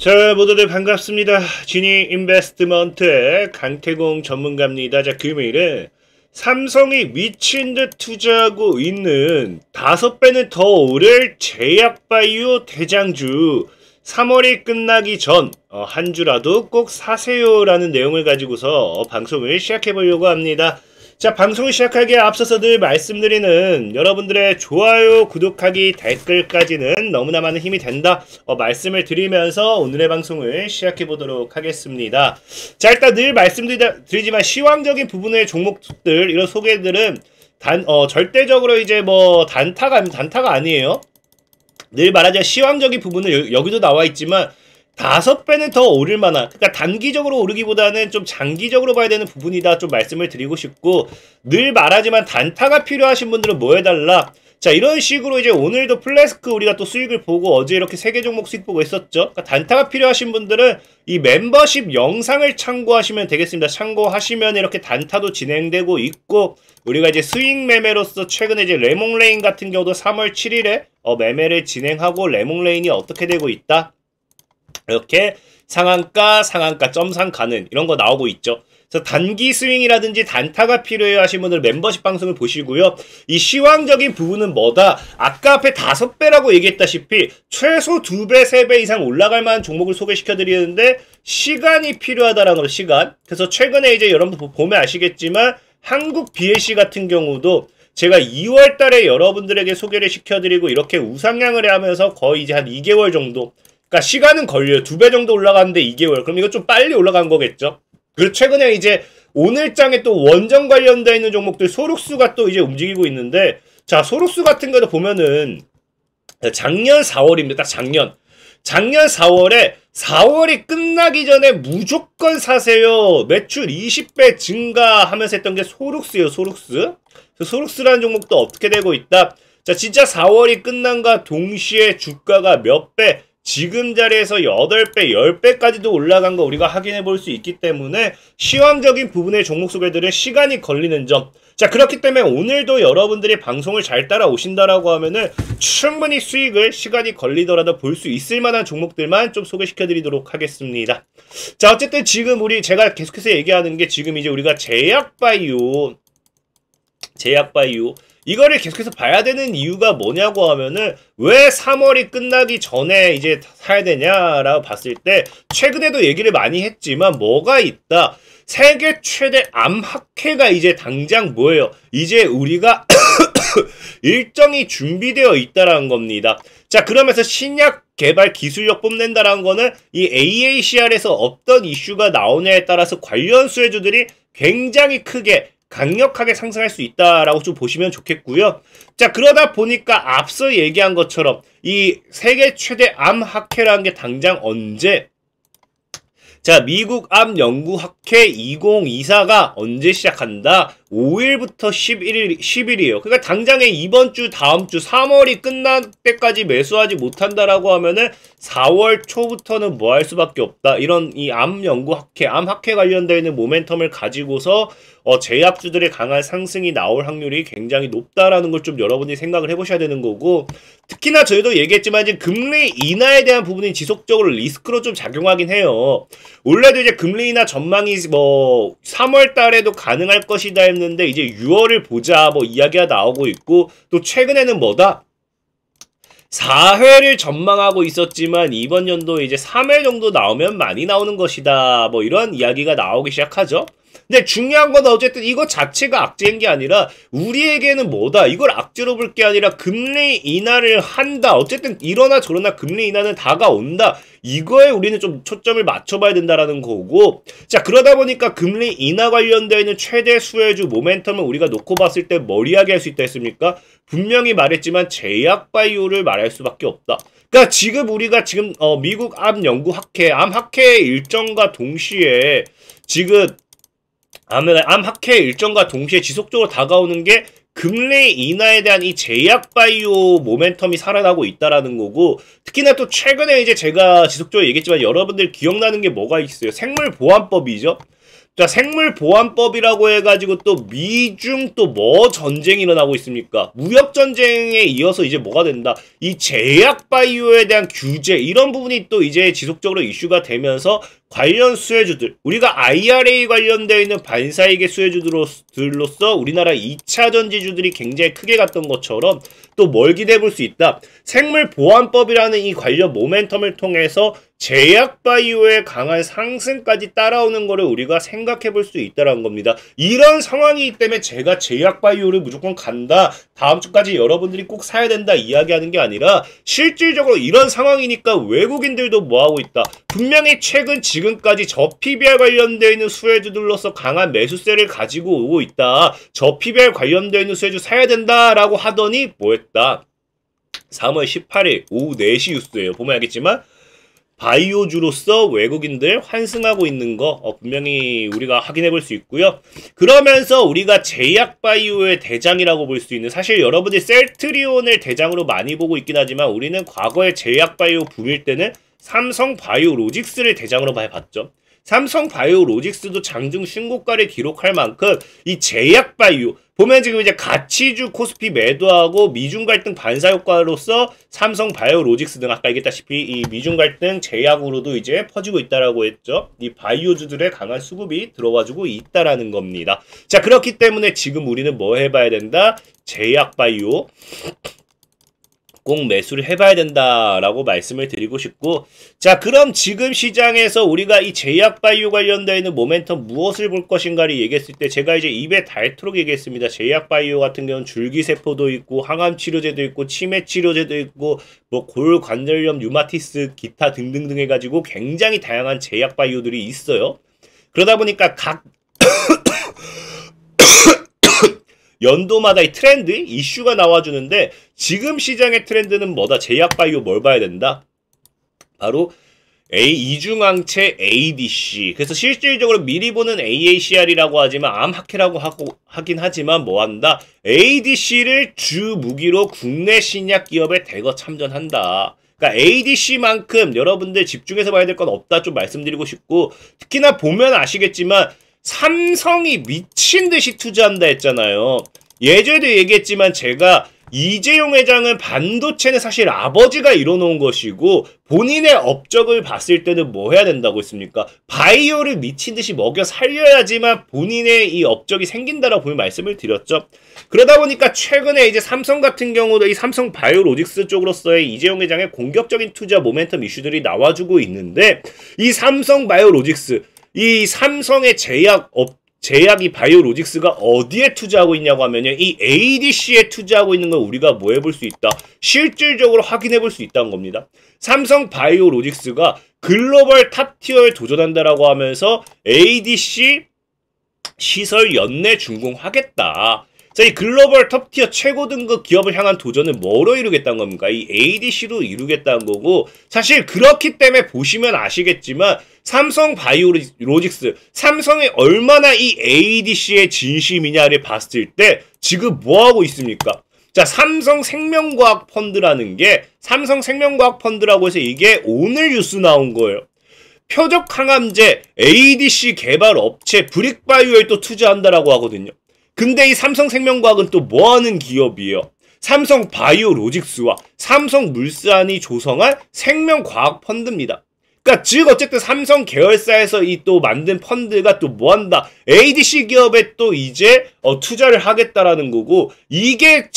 자, 모두들 반갑습니다. 지니 인베스트먼트의 강태공 전문가입니다. 자, 금요일에 삼성이 미친 듯 투자하고 있는 5배는 더 오를 제약바이오 대장주 3월이 끝나기 전 한 주라도 꼭 사세요라는 내용을 가지고서 방송을 시작해보려고 합니다. 자, 방송을 시작하기에 앞서서 늘 말씀드리는 여러분들의 좋아요, 구독하기, 댓글까지는 너무나 많은 힘이 된다 말씀을 드리면서 오늘의 방송을 시작해보도록 하겠습니다. 자, 일단 늘 말씀드리지만 시황적인 부분의 종목들 이런 소개들은 절대적으로 이제 뭐 단타가 아니에요. 늘 말하자면 시황적인 부분은 여기도 나와 있지만 5배는 더 오를 만한, 그러니까 단기적으로 오르기보다는 좀 장기적으로 봐야 되는 부분이다 좀 말씀을 드리고 싶고, 늘 말하지만 단타가 필요하신 분들은 뭐 해달라. 자, 이런 식으로 이제 오늘도 플래스크 우리가 또 수익을 보고 어제 이렇게 3개 종목 수익 보고 있었죠. 그러니까 단타가 필요하신 분들은 이 멤버십 영상을 참고하시면 되겠습니다. 참고하시면 이렇게 단타도 진행되고 있고, 우리가 이제 수익 매매로서 최근에 이제 레몽레인 같은 경우도 3월 7일에 매매를 진행하고 레몽레인이 어떻게 되고 있다. 이렇게 상한가, 점상 가는 이런 거 나오고 있죠. 그래서 단기 스윙이라든지 단타가 필요해 하신 분들 멤버십 방송을 보시고요. 이 시황적인 부분은 뭐다? 아까 앞에 5배라고 얘기했다시피 최소 2배, 3배 이상 올라갈 만한 종목을 소개시켜 드리는데 시간이 필요하다라는 거죠. 시간. 그래서 최근에 이제 여러분들 보면 아시겠지만 한국 BLC 같은 경우도 제가 2월 달에 여러분들에게 소개를 시켜드리고 이렇게 우상향을 하면서 거의 이제 한 2개월 정도, 그러니까 시간은 걸려요. 2배 정도 올라가는데 2개월. 그럼 이거 좀 빨리 올라간 거겠죠? 그리고 최근에 이제 오늘장에 또 원전 관련되어 있는 종목들 소룩수가 또 이제 움직이고 있는데, 자, 소룩수 같은 거도 보면은 작년 4월입니다. 딱 작년 4월에 4월이 끝나기 전에 무조건 사세요. 매출 20배 증가하면서 했던 게 소룩스예요. 소룩스. 소룩스라는 종목도 어떻게 되고 있다. 자, 진짜 4월이 끝난과 동시에 주가가 몇 배, 지금 자리에서 8배, 10배까지도 올라간 거 우리가 확인해 볼 수 있기 때문에 시황적인 부분의 종목 소개들은 시간이 걸리는 점. 자, 그렇기 때문에 오늘도 여러분들이 방송을 잘 따라오신다라고 하면은 충분히 수익을 시간이 걸리더라도 볼 수 있을 만한 종목들만 좀 소개시켜 드리도록 하겠습니다. 자, 어쨌든 지금 제가 계속해서 얘기하는 게 지금 이제 우리가 제약바이오 이거를 계속해서 봐야 되는 이유가 뭐냐고 하면은 왜 3월이 끝나기 전에 이제 사야 되냐라고 봤을 때 최근에도 얘기를 많이 했지만 뭐가 있다. 세계 최대 암학회가 이제 당장 뭐예요? 이제 우리가 일정이 준비되어 있다라는 겁니다. 자, 그러면서 신약 개발 기술력 뽐낸다라는 거는 이 AACR에서 어떤 이슈가 나오냐에 따라서 관련 수혜주들이 굉장히 크게 강력하게 상승할 수 있다라고 좀 보시면 좋겠고요. 자, 그러다 보니까 앞서 얘기한 것처럼 이 세계 최대 암 학회라는 게 당장 언제, 자, 미국 암 연구학회 2024가 언제 시작한다? 5일부터 10일이에요. 그러니까 당장에 이번 주, 다음 주 3월이 끝날 때까지 매수하지 못한다라고 하면은 4월 초부터는 뭐 할 수밖에 없다. 이런 이 암 연구학회, 암 학회 관련되어 있는 모멘텀을 가지고서 제약주들의 강한 상승이 나올 확률이 굉장히 높다라는 걸 좀 여러분이 생각을 해보셔야 되는 거고, 특히나 저희도 얘기했지만 이제 금리 인하에 대한 부분이 지속적으로 리스크로 좀 작용하긴 해요. 원래도 이제 금리 인하 전망이 뭐 3월 달에도 가능할 것이다 했는데 이제 6월을 보자 뭐 이야기가 나오고 있고, 또 최근에는 뭐다? 4회를 전망하고 있었지만 이번 연도 이제 3회 정도 나오면 많이 나오는 것이다. 뭐 이런 이야기가 나오기 시작하죠. 근데 중요한 건 어쨌든 이거 자체가 악재인 게 아니라 우리에게는 뭐다? 이걸 악재로 볼 게 아니라 금리 인하를 한다. 어쨌든 이러나 저러나 금리 인하는 다가온다. 이거에 우리는 좀 초점을 맞춰봐야 된다라는 거고, 자, 그러다 보니까 금리 인하 관련되어 있는 최대 수혜주 모멘텀을 우리가 놓고 봤을 때 뭘 이야기할 수 있다 했습니까? 분명히 말했지만 제약바이오를 말할 수밖에 없다. 그러니까 지금 우리가 미국 암 연구학회, 암학회 일정과 동시에 지금 암학회 일정과 동시에 지속적으로 다가오는 게 금리 인하에 대한 이 제약바이오 모멘텀이 살아나고 있다라는 거고, 특히나 또 최근에 이제 제가 지속적으로 얘기했지만 여러분들 기억나는 게 뭐가 있어요? 생물보안법이죠. 자, 생물보안법이라고 해가지고 또 미중 또 뭐 전쟁이 일어나고 있습니까? 무역전쟁에 이어서 이제 뭐가 된다? 이 제약바이오에 대한 규제, 이런 부분이 또 이제 지속적으로 이슈가 되면서 관련 수혜주들, 우리가 IRA 관련되어 있는 반사이익의 수혜주들로서 우리나라 2차 전지주들이 굉장히 크게 갔던 것처럼 또 뭘 기대해 볼 수 있다? 생물보안법이라는 이 관련 모멘텀을 통해서 제약바이오의 강한 상승까지 따라오는 거를 우리가 생각해 볼 수 있다는 겁니다. 이런 상황이기 때문에 제가 제약바이오를 무조건 간다, 다음 주까지 여러분들이 꼭 사야 된다 이야기하는 게 아니라 실질적으로 이런 상황이니까 외국인들도 뭐하고 있다. 분명히 최근 지금까지 저 PBR 관련되어 있는 수혜주들로서 강한 매수세를 가지고 오고 있다. 저 PBR 관련되어 있는 수혜주 사야 된다라고 하더니 뭐했다. 3월 18일 오후 4시 뉴스예요. 보면 알겠지만 바이오주로서 외국인들 환승하고 있는 거 분명히 우리가 확인해 볼 수 있고요. 그러면서 우리가 제약바이오의 대장이라고 볼 수 있는, 사실 여러분들이 셀트리온을 대장으로 많이 보고 있긴 하지만 우리는 과거에 제약바이오 붐일 때는 삼성바이오로직스를 대장으로 많이 봤죠. 삼성바이오로직스도 장중 신고가를 기록할 만큼 이 제약바이오 보면 지금 이제 가치주 코스피 매도하고 미중 갈등 반사 효과로서 삼성바이오로직스 등 아까 얘기했다시피 이 미중 갈등 제약으로도 이제 퍼지고 있다라고 했죠. 이 바이오주들의 강한 수급이 들어와주고 있다라는 겁니다. 자, 그렇기 때문에 지금 우리는 뭐 해봐야 된다? 제약바이오 꼭 매수를 해봐야 된다라고 말씀을 드리고 싶고, 자, 그럼 지금 시장에서 우리가 이 제약바이오 관련되어 있는 모멘텀 무엇을 볼 것인가를 얘기했을 때 제가 이제 입에 닳도록 얘기했습니다. 제약바이오 같은 경우는 줄기세포도 있고 항암치료제도 있고 치매치료제도 있고 뭐 골관절염 류마티스 기타 등등등 해가지고 굉장히 다양한 제약바이오들이 있어요. 그러다 보니까 각 연도마다 이 트렌드, 이슈가 나와주는데 지금 시장의 트렌드는 뭐다? 제약바이오 뭘 봐야 된다? 바로 이중항체 ADC. 그래서 실질적으로 미리 보는 AACR이라고 하지만 암학회라고 하긴 하지만 뭐한다? ADC를 주 무기로 국내 신약 기업에 대거 참전한다. 그러니까 ADC만큼 여러분들 집중해서 봐야 될 건 없다 좀 말씀드리고 싶고, 특히나 보면 아시겠지만 삼성이 미친 듯이 투자한다 했잖아요. 예전에도 얘기했지만 제가 이재용 회장은 반도체는 사실 아버지가 이뤄놓은 것이고 본인의 업적을 봤을 때는 뭐 해야 된다고 했습니까? 바이오를 미친 듯이 먹여 살려야지만 본인의 이 업적이 생긴다라고 분명히 말씀을 드렸죠. 그러다 보니까 최근에 이제 삼성 같은 경우도 이 삼성 바이오로직스 쪽으로서의 이재용 회장의 공격적인 투자 모멘텀 이슈들이 나와주고 있는데, 이 삼성 바이오로직스, 이 삼성의 제약이 바이오로직스가 어디에 투자하고 있냐고 하면요, 이 ADC에 투자하고 있는 걸 우리가 뭐 해볼 수 있다? 실질적으로 확인해 볼 수 있다는 겁니다. 삼성 바이오로직스가 글로벌 탑티어에 도전한다라고 하면서 ADC 시설 연내 준공하겠다. 자, 이 글로벌 톱티어 최고 등급 기업을 향한 도전을 뭐로 이루겠다는 겁니까? 이 ADC로 이루겠다는 거고, 사실 그렇기 때문에 보시면 아시겠지만 삼성 바이오로직스, 삼성이 얼마나 이 ADC의 진심이냐를 봤을 때 지금 뭐하고 있습니까? 자, 삼성생명과학 펀드라는 게, 삼성생명과학 펀드라고 해서 이게 오늘 뉴스 나온 거예요. 표적 항암제 ADC 개발 업체 브릭바이오에 또 투자한다라고 하거든요. 근데 이 삼성생명과학은 또 뭐하는 기업이에요? 삼성바이오로직스와 삼성물산이 조성한 생명과학 펀드입니다. 그러니까 즉 어쨌든 삼성 계열사에서 이 또 만든 펀드가 또 뭐한다? ADC 기업에 또 이제 투자를 하겠다라는 거고, 이게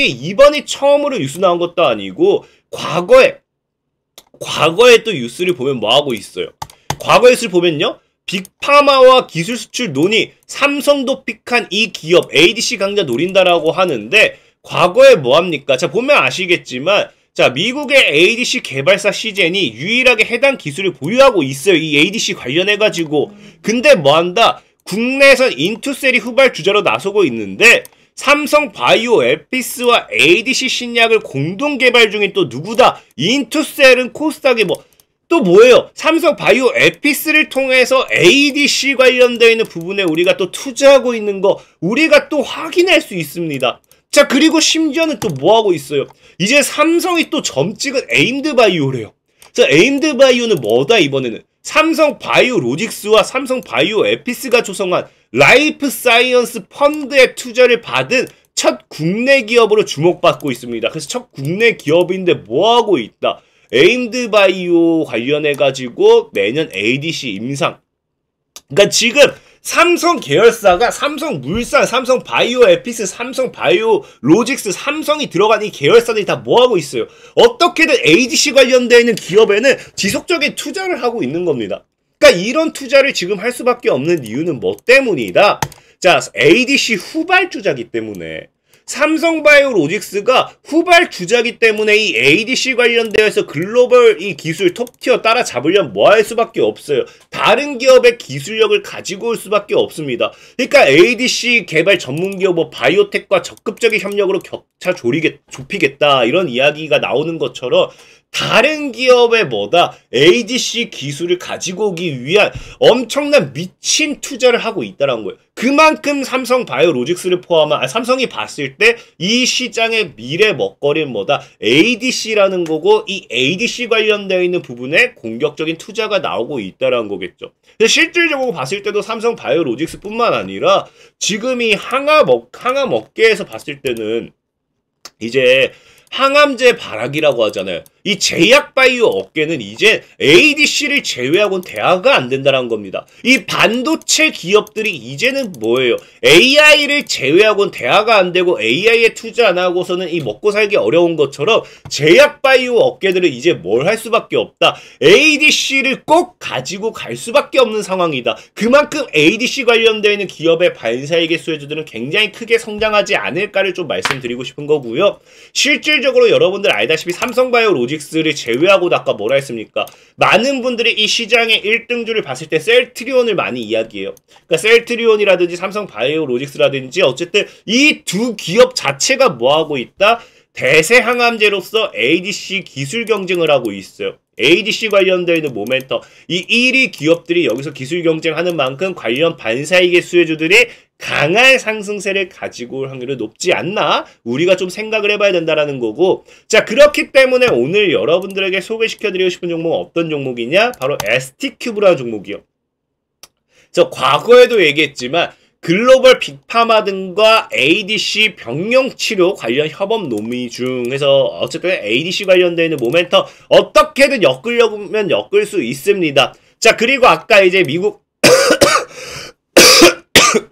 이번이 처음으로 뉴스 나온 것도 아니고 과거에 또 뉴스를 보면 뭐하고 있어요? 과거 뉴스를 보면요, 빅파마와 기술 수출 논의, 삼성도 픽한 이 기업 ADC 강자 노린다라고 하는데, 과거에 뭐합니까? 자, 보면 아시겠지만, 자, 미국의 ADC 개발사 시젠이 유일하게 해당 기술을 보유하고 있어요. 이 ADC 관련해가지고. 근데 뭐한다? 국내에선 인투셀이 후발 주자로 나서고 있는데, 삼성 바이오 에피스와 ADC 신약을 공동 개발 중인 또 누구다? 인투셀은 코스닥에 또 뭐예요? 삼성 바이오 에피스를 통해서 ADC 관련되어 있는 부분에 우리가 또 투자하고 있는 거 우리가 또 확인할 수 있습니다. 자, 그리고 심지어는 또 뭐하고 있어요? 이제 삼성이 또 점 찍은 에임드 바이오래요. 자, 에임드 바이오는 뭐다 이번에는? 삼성 바이오로직스와 삼성 바이오 에피스가 조성한 라이프 사이언스 펀드의 투자를 받은 첫 국내 기업으로 주목받고 있습니다. 그래서 첫 국내 기업인데 뭐하고 있다? 에임드 바이오 관련해가지고 내년 ADC 임상. 그러니까 지금 삼성 계열사가 삼성물산, 삼성바이오에피스, 삼성바이오로직스, 삼성이 들어간 이 계열사들이 다 뭐하고 있어요? 어떻게든 ADC 관련되어 있는 기업에는 지속적인 투자를 하고 있는 겁니다. 그러니까 이런 투자를 지금 할 수밖에 없는 이유는 뭐 때문이다? 자, ADC 후발주자기 때문에 삼성바이오로직스가 후발주자기 때문에 이 ADC 관련되어서 글로벌 이 기술 톱티어 따라잡으려면 뭐 할 수밖에 없어요. 다른 기업의 기술력을 가지고 올 수밖에 없습니다. 그러니까 ADC 개발 전문기업 뭐 바이오텍과 적극적인 협력으로 격차 좁히겠다 이런 이야기가 나오는 것처럼 다른 기업의 뭐다 ADC 기술을 가지고 오기 위한 엄청난 미친 투자를 하고 있다는 거예요. 그만큼 삼성바이오로직스를 포함한 삼성이 봤을 때 이 시장의 미래 먹거리는 뭐다 ADC라는 거고 이 ADC 관련되어 있는 부분에 공격적인 투자가 나오고 있다는 거겠죠. 실질적으로 봤을 때도 삼성바이오로직스뿐만 아니라 지금 이 항암업계에서 봤을 때는 이제 항암제 발악이라고 하잖아요. 이 제약바이오 업계는 이제 ADC를 제외하고는 대화가 안 된다는 겁니다. 이 반도체 기업들이 이제는 뭐예요? AI를 제외하고는 대화가 안 되고 AI에 투자 안 하고서는 이 먹고 살기 어려운 것처럼 제약바이오 업계들은 이제 뭘 할 수밖에 없다. ADC를 꼭 가지고 갈 수밖에 없는 상황이다. 그만큼 ADC 관련되어 있는 기업의 반사이익 수혜주들은 굉장히 크게 성장하지 않을까를 좀 말씀드리고 싶은 거고요. 실질적으로 여러분들 알다시피 삼성바이오로직스를 제외하고도 아까 뭐라 했습니까? 많은 분들이 이 시장의 1등주를 봤을 때 셀트리온을 많이 이야기해요. 그러니까 셀트리온이라든지 삼성바이오로직스라든지 어쨌든 이 두 기업 자체가 뭐하고 있다? 대세 항암제로서 ADC 기술 경쟁을 하고 있어요. ADC 관련되어 있는 모멘텀, 이 1위 기업들이 여기서 기술 경쟁하는 만큼 관련 반사이익의 수혜주들이 강한 상승세를 가지고 올 확률이 높지 않나? 우리가 좀 생각을 해봐야 된다라는 거고, 자, 그렇기 때문에 오늘 여러분들에게 소개시켜드리고 싶은 종목은 어떤 종목이냐? 바로 ST큐브라는 종목이요. 저 과거에도 얘기했지만 글로벌 빅파마 등과 ADC 병용치료 관련 협업 논의 중에서 어쨌든 ADC 관련되어 있는 모멘텀 어떻게든 엮으려면 엮을 수 있습니다. 자, 그리고 아까 이제 미국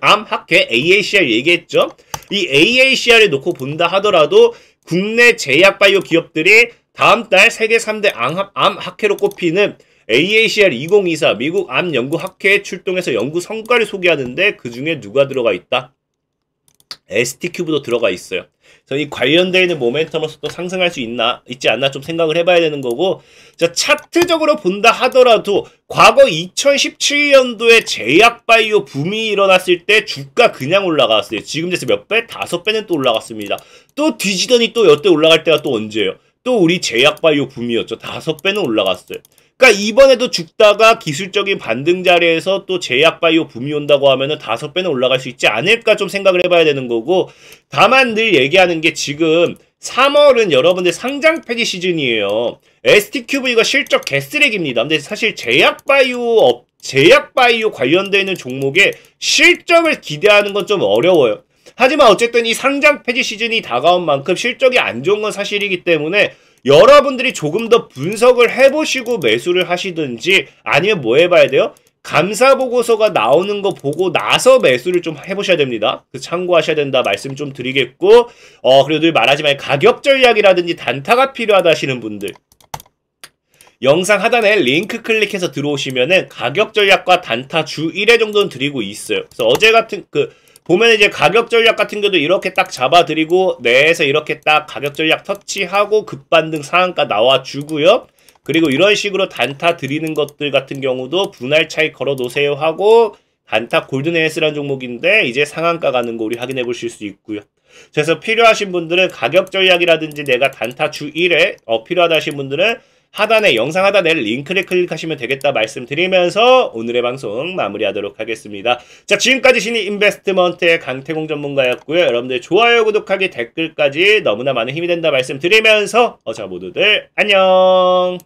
암학회 AACR 얘기했죠. 이 AACR을 놓고 본다 하더라도 국내 제약바이오 기업들이 다음 달 세계 3대 암학회로 꼽히는 AACR 2024 미국 암연구학회에 출동해서 연구 성과를 소개하는데 그 중에 누가 들어가 있다? ST큐브도 들어가 있어요. 그래서 이 관련되어 있는 모멘텀으로서 또 상승할 수 있지 않나 좀 생각을 해봐야 되는 거고, 자, 차트적으로 본다 하더라도 과거 2017년도에 제약바이오 붐이 일어났을 때 주가 그냥 올라갔어요. 지금 돼서 몇 배? 5배는 또 올라갔습니다. 또 뒤지더니 또 여태 올라갈 때가 또 언제예요? 또 우리 제약바이오 붐이었죠. 5배는 올라갔어요. 그러니까 이번에도 죽다가 기술적인 반등 자리에서 또 제약바이오 붐이 온다고 하면은 5배는 올라갈 수 있지 않을까 좀 생각을 해봐야 되는 거고, 다만 늘 얘기하는 게 지금 3월은 여러분들 상장 폐지 시즌이에요. ST큐브 이거 실적 개쓰레기입니다. 근데 사실 제약바이오 관련되어 있는 종목에 실적을 기대하는 건 좀 어려워요. 하지만 어쨌든 이 상장 폐지 시즌이 다가온 만큼 실적이 안 좋은 건 사실이기 때문에 여러분들이 조금 더 분석을 해보시고 매수를 하시든지 아니면 뭐 해봐야 돼요? 감사보고서가 나오는 거 보고 나서 매수를 좀 해보셔야 됩니다. 그 참고하셔야 된다 말씀 좀 드리겠고, 그리고 늘 말하지만 가격 전략이라든지 단타가 필요하다 하시는 분들, 영상 하단에 링크 클릭해서 들어오시면은 가격 전략과 단타 주 1회 정도는 드리고 있어요. 그래서 어제 같은 보면 이제 가격 전략 같은 경우도 이렇게 딱 잡아드리고 내에서 이렇게 딱 가격 전략 터치하고 급반등 상한가 나와주고요. 그리고 이런 식으로 단타 드리는 것들 같은 경우도 분할 차익 걸어 놓으세요 하고, 단타 골든에이스라는 종목인데 이제 상한가 가는 거 우리 확인해 보실 수 있고요. 그래서 필요하신 분들은 가격 전략이라든지 내가 단타 주 1회 필요하다 하신 분들은 하단에 영상 하단에 링크를 클릭하시면 되겠다 말씀드리면서 오늘의 방송 마무리하도록 하겠습니다. 자, 지금까지 신의 인베스트먼트의 강태공 전문가였고요. 여러분들 좋아요, 구독하기, 댓글까지 너무나 많은 힘이 된다 말씀드리면서 자, 모두들 안녕.